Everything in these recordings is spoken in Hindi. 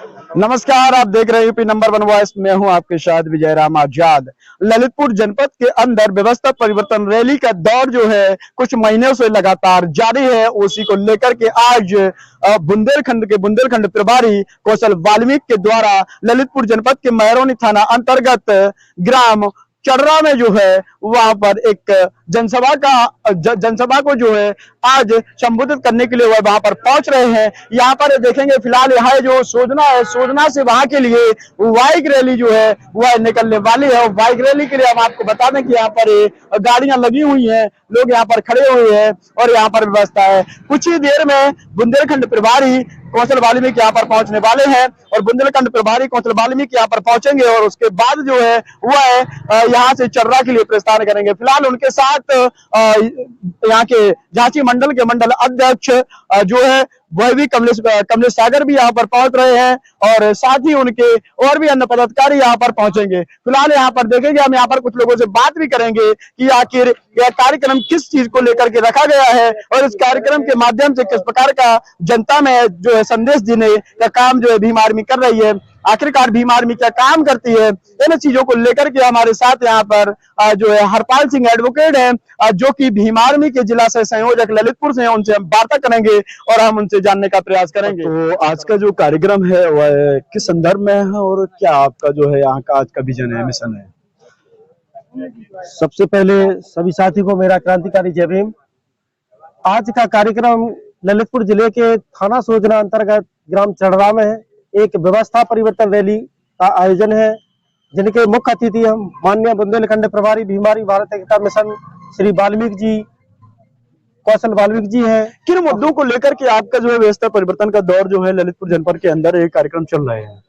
नमस्कार, आप देख रहे हैं यूपी नंबर 1 वॉइस। मैं हूं आपके साथ विजय राम आजाद। ललितपुर जनपद के अंदर व्यवस्था परिवर्तन रैली का दौर जो है कुछ महीनों से लगातार जारी है। उसी को लेकर के आज बुंदेलखंड प्रभारी कौशल वाल्मीकि के द्वारा ललितपुर जनपद के महरौनी थाना अंतर्गत ग्राम चडरा में जो है वहां पर एक जनसभा को जो है आज संबोधित करने के लिए वह वहां पर पहुंच रहे हैं। यहाँ पर देखेंगे फिलहाल यहाँ जो सोजना है, सोजना से वहां के लिए बाइक रैली जो है वह निकलने वाली है। और बाइक रैली के लिए हम आपको बता दें कि यहाँ पर गाड़ियां लगी हुई हैं, लोग यहाँ पर खड़े हुए हैं और यहाँ पर व्यवस्था है। कुछ ही देर में बुंदेलखंड प्रभारी कौशल वाल्मीकि यहाँ पर पहुंचने वाले हैं और बुंदेलखंड प्रभारी कौशल वाल्मीकि यहाँ पर पहुंचेंगे और उसके बाद जो है वह यहाँ से चर्रा के लिए प्रस्थान करेंगे। फिलहाल उनके साथ यहाँ के झांसी मंडल के मंडल अध्यक्ष जो है वह भी कमलेश सागर भी यहाँ पर पहुंच रहे हैं और साथ ही उनके और भी अन्य पदाधिकारी यहाँ पर पहुंचेंगे। फिलहाल यहाँ पर देखेंगे, हम यहाँ पर कुछ लोगों से बात भी करेंगे कि आखिर यह कार्यक्रम किस चीज को लेकर के रखा गया है और इस कार्यक्रम के माध्यम से किस प्रकार का जनता में जो है संदेश देने का काम जो है भीम आर्मी कर रही है। आखिरकार भीम आर्मी क्या काम करती है, इन चीजों को लेकर के हमारे साथ यहाँ पर जो है हरपाल सिंह एडवोकेट हैं जो कि भीम आर्मी के जिला से संयोजक ललितपुर से हैं। उनसे हम वार्ता करेंगे और हम उनसे जानने का प्रयास करेंगे। तो आज का जो कार्यक्रम है वह किस संदर्भ में है और क्या आपका जो है यहाँ का आज का विजन है, मिशन है? सबसे पहले सभी साथी को मेरा क्रांतिकारी जय भीम। आज का कार्यक्रम ललितपुर जिले के थाना सोजना अंतर्गत ग्राम चडरा में है। एक व्यवस्था परिवर्तन रैली का आयोजन है जिनके मुख्य अतिथि हम माननीय बुंदेलखंड प्रभारी भीम आर्मी भारत एकता मिशन श्री वाल्मीकि जी, कौशल वाल्मीकि जी हैं। किन मुद्दों को लेकर के आपका जो है व्यवस्था परिवर्तन का दौर जो है ललितपुर जनपद के अंदर एक कार्यक्रम चल रहे हैं?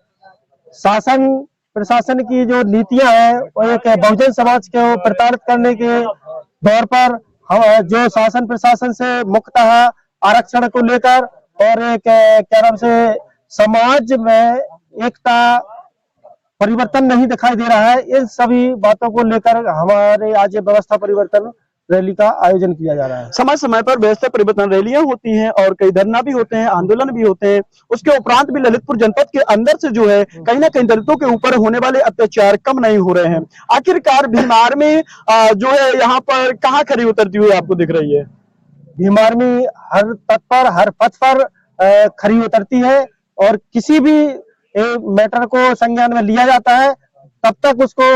शासन प्रशासन की जो नीतियां हैं वो एक बहुजन समाज को प्रताड़ित करने के दौर पर हम जो शासन प्रशासन से मुक्तः आरक्षण को लेकर और एक क्या नाम से समाज में एकता परिवर्तन नहीं दिखाई दे रहा है। इन सभी बातों को लेकर हमारे आज व्यवस्था परिवर्तन रैली का आयोजन किया जा रहा है। समय समय पर व्यवस्था परिवर्तन रैलियां होती हैं और कई धरना भी होते हैं, आंदोलन भी होते हैं। उसके उपरांत भी ललितपुर जनपद के अंदर से जो है कहीं ना कहीं दलितों के ऊपर होने वाले अत्याचार कम नहीं हो रहे हैं। आखिरकार भीम आर्मी जो है यहाँ पर कहाँ खड़ी उतरती हुई आपको दिख रही है? भीम आर्मी हर तत्पर हर पथ पर खड़ी उतरती है और किसी भी मैटर को संज्ञान में लिया जाता है तब तक उसको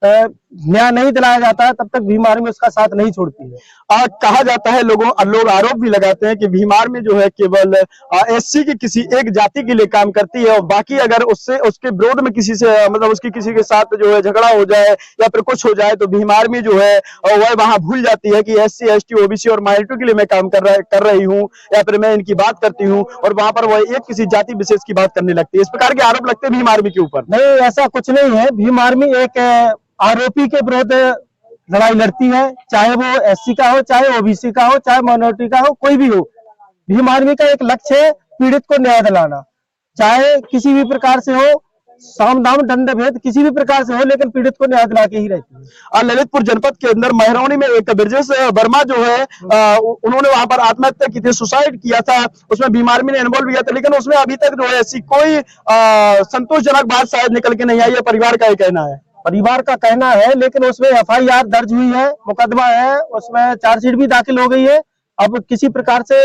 न्याय नहीं दिलाया जाता है, तब तक भीम आर्मी उसका साथ नहीं छोड़ती है। कहा जाता है, लोग आरोप भी लगाते हैं कि भीम आर्मी जो है केवल एससी की किसी एक जाति के लिए काम करती है और बाकी अगर उसके विरोध में किसी से मतलब उसकी किसी के साथ जो है झगड़ा हो जाए या फिर कुछ हो जाए तो भीम आर्मी जो है वह वहां भूल जाती है कि एससी एसटी ओबीसी और माइनॉरिटी के लिए मैं काम कर रही हूँ या फिर मैं इनकी बात करती हूँ और वहां पर वह एक किसी जाति विशेष की बात करने लगती है। इस प्रकार के आरोप लगते हैं भीम आर्मी के ऊपर। नहीं, ऐसा कुछ नहीं है। भीम आर्मी एक आरोपी के विरुद्ध लड़ाई लड़ती है, चाहे वो एससी का हो, चाहे ओबीसी का हो, चाहे माइनॉरिटी का हो, कोई भी हो। भीम आर्मी का एक लक्ष्य है पीड़ित को न्याय दिलाना, चाहे किसी भी प्रकार से हो, साम दाम दंड भेद किसी भी प्रकार से हो, लेकिन पीड़ित को न्याय दिला के ही रहती है। ललितपुर जनपद के अंदर महरौनी में एक ब्रजेश वर्मा जो है उन्होंने वहां पर आत्महत्या की थी, सुसाइड किया था। उसमें भीम आर्मी ने इन्वॉल्व किया था, लेकिन उसमें अभी तक जो है ऐसी कोई संतोषजनक बात शायद निकल के नहीं आई है। परिवार का ये कहना है। परिवार का कहना है, लेकिन उसमें एफआईआर दर्ज हुई है, मुकदमा है, उसमें चार्जशीट भी दाखिल हो गई है। अब किसी प्रकार से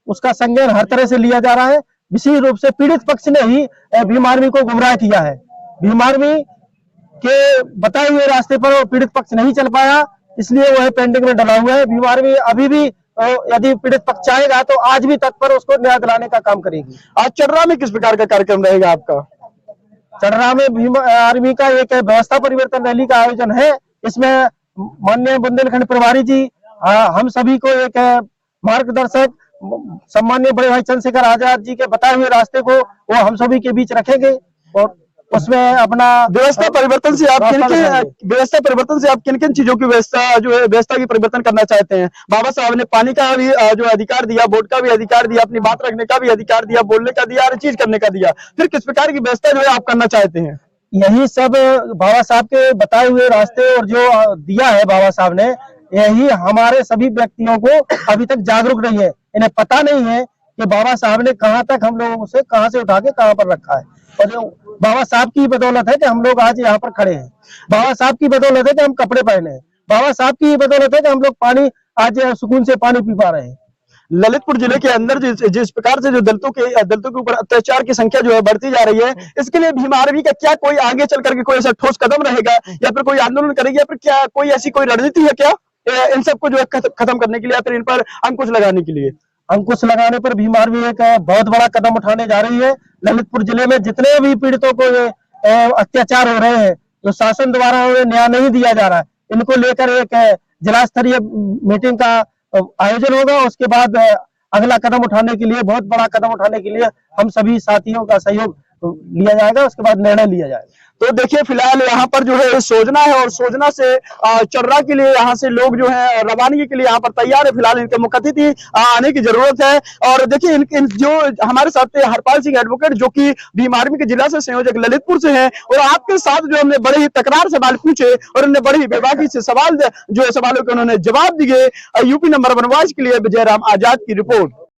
उसका संज्ञान हर तरह से लिया जा रहा है। विशेष रूप से पीड़ित पक्ष ने ही भीम आर्मी को गुमराह किया है। भीम आर्मी के बताए हुए रास्ते पर पीड़ित पक्ष नहीं चल पाया, इसलिए वह पेंडिंग में डला हुआ है। भीम आर्मी अभी भी यदि पीड़ित पक्ष चाहेगा तो आज भी तत्पर उसको न्याय दिलाने का काम करेगी। आज चडरा में किस प्रकार का कार्यक्रम रहेगा आपका? चडरा में भीम आर्मी का एक व्यवस्था परिवर्तन रैली का आयोजन है। इसमें माननीय बुंदेलखंड प्रभारी जी हम सभी को एक मार्गदर्शक सम्माननीय बड़े भाई चंद्रशेखर आजाद जी के बताए हुए रास्ते को वो हम सभी के बीच रखेंगे और उसमें अपना व्यवस्था परिवर्तन से आप किन किन चीजों की व्यवस्था की परिवर्तन करना चाहते हैं? बाबा साहब ने पानी का भी जो अधिकार दिया, वोट का भी अधिकार दिया, अपनी बात रखने का भी अधिकार दिया, बोलने का दिया, हर चीज करने का दिया। फिर किस प्रकार की व्यवस्था जो है आप करना चाहते हैं? यही सब बाबा साहब के बताए हुए रास्ते और जो दिया है बाबा साहब ने, यही हमारे सभी व्यक्तियों को अभी तक जागरूक नहीं है। इन्हें पता नहीं है कि बाबा साहब ने कहाँ तक हम लोगों से कहाँ से उठा के कहाँ पर रखा है, और जो बाबा साहब की बदौलत है कि हम लोग आज यहाँ पर खड़े हैं। बाबा साहब की बदौलत है कि हम कपड़े पहने हैं। बाबा साहब की बदौलत है कि हम लोग पानी आज सुकून से पानी पी पा रहे हैं। ललितपुर जिले के अंदर जिस प्रकार से जो दलितों के ऊपर अत्याचार की संख्या जो है बढ़ती जा रही है, इसके लिए भीम आर्मी का क्या कोई आगे चल करके कोई ऐसा ठोस कदम रहेगा, या फिर कोई आंदोलन करेगी, या फिर क्या कोई ऐसी कोई रणनीति है क्या इन सबको जो है खत्म करने के लिए, या फिर इन पर अंकुश लगाने के लिए? अंकुश लगाने पर भीम आर्मी एक बहुत बड़ा कदम उठाने जा रही है। ललितपुर जिले में जितने भी पीड़ितों को अत्याचार हो रहे हैं, जो शासन द्वारा उन्हें न्याय नहीं दिया जा रहा है, इनको लेकर एक जिला स्तरीय मीटिंग का आयोजन होगा। उसके बाद अगला कदम उठाने के लिए, बहुत बड़ा कदम उठाने के लिए हम सभी साथियों का सहयोग लिया जाएगा, उसके बाद निर्णय लिया जाएगा। तो देखिए फिलहाल यहाँ पर जो है सोजना है, और सोजना से चर्रा के लिए यहाँ से लोग जो है रवानगी के लिए यहाँ पर तैयार है। फिलहाल इनके मुख्य अतिथि आने की जरूरत है। और देखिए इन जो हमारे साथ हरपाल सिंह एडवोकेट, जो कि भीम आर्मी के जिला से संयोजक ललितपुर से हैं, और आपके साथ जो हमने बड़े ही तकरार सवाल पूछे और उन्होंने बड़ी ही बेबाकी से सवाल जो सवालों के उन्होंने जवाब दिए। यूपी नंबर 1 वॉइस के लिए विजय राम आजाद की रिपोर्ट।